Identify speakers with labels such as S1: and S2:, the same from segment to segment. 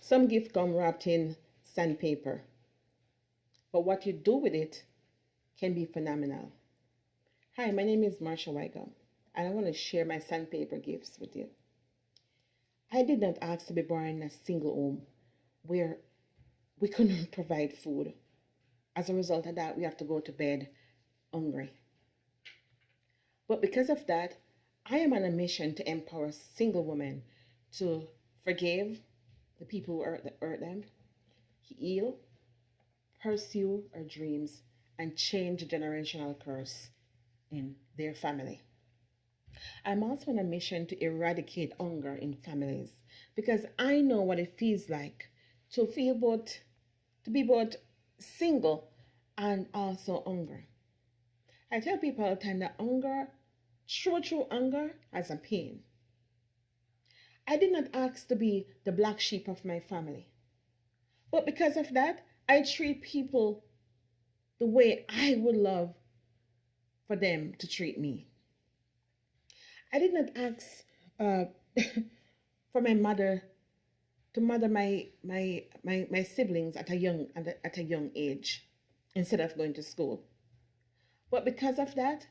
S1: Some gift come wrapped in sandpaper, but what you do with it can be phenomenal. Hi, my name is Marsha Weigum, and I want to share my sandpaper gifts with you. I did not ask to be born in a single home where we couldn't provide food. As a result of that, we have to go to bed hungry. But because of that, I am on a mission to empower single women to forgive the people who hurt them, heal, pursue our dreams, and change the generational curse in their family. I'm also on a mission to eradicate hunger in families because I know what it feels like to be both single and also hungry. I tell people all the time that true hunger has a pain. I did not ask to be the black sheep of my family. But because of that, I treat people the way I would love for them to treat me. I did not ask uh, for my mother to mother my siblings at a young age instead of going to school. But because of that,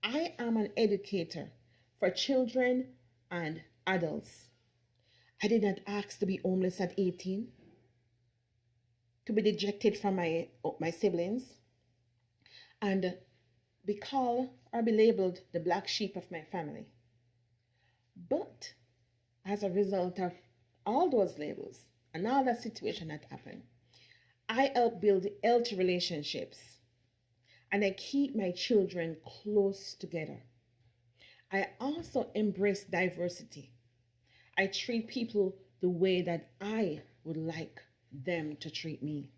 S1: I am an educator for children and adults. I did not ask to be homeless at 18, to be dejected from my siblings, and be called or be labeled the black sheep of my family. But as a result of all those labels and all that situation that happened, I help build healthy relationships and I keep my children close together. I also embrace diversity. I treat people the way that I would like them to treat me.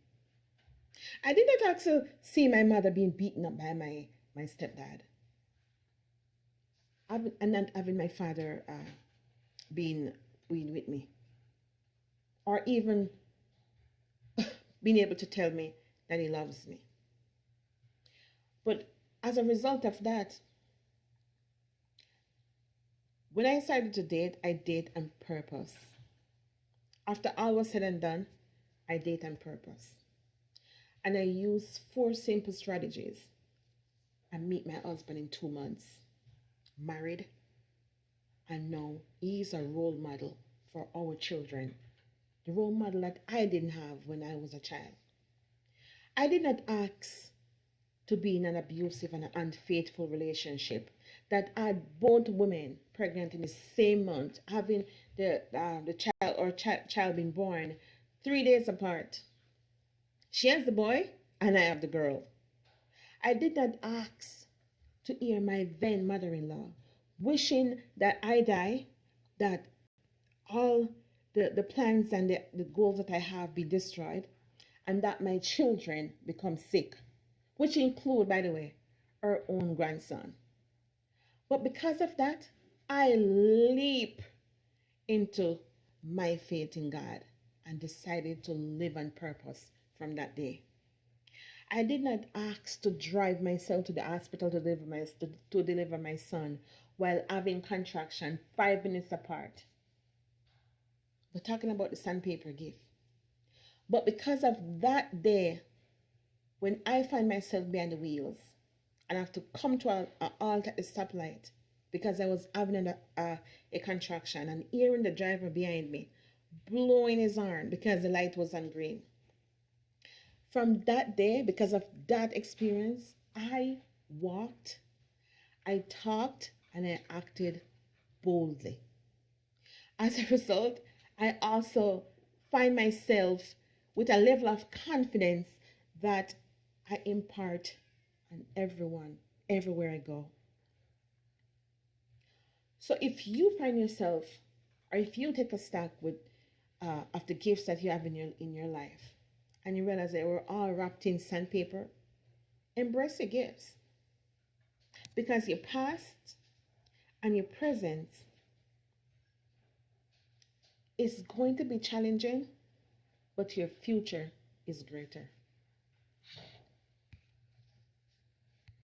S1: I did not also see my mother being beaten up by my stepdad. And not having my father being with me. Or even being able to tell me that he loves me. But as a result of that, when I started to date, I date on purpose. After all was said and done, I date on purpose. And I use 4 simple strategies. I meet my husband in 2 months, married, and now he's a role model for our children. The role model that I didn't have when I was a child. I did not ask to be in an abusive and unfaithful relationship that had both women pregnant in the same month, having the child being born 3 days apart. She has the boy and I have the girl. I did not ask to hear my then mother-in-law wishing that I die, that all the plans and the goals that I have be destroyed, and that my children become sick, which include, by the way, her own grandson. But because of that, I leap into my faith in God and decided to live on purpose from that day. I did not ask to drive myself to the hospital to deliver my son while having contraction 5 minutes apart. We're talking about the sandpaper gift. But because of that day, when I find myself behind the wheels and I have to come to a halt at the stoplight because I was having a contraction and hearing the driver behind me blowing his horn because the light was on green. From that day, because of that experience, I walked, I talked, and I acted boldly. As a result, I also find myself with a level of confidence that I impart on everyone, everywhere I go. So if you find yourself, or if you take a stock of the gifts that you have in your life, and you realize they were all wrapped in sandpaper, embrace your gifts. Because your past and your present is going to be challenging, but your future is greater.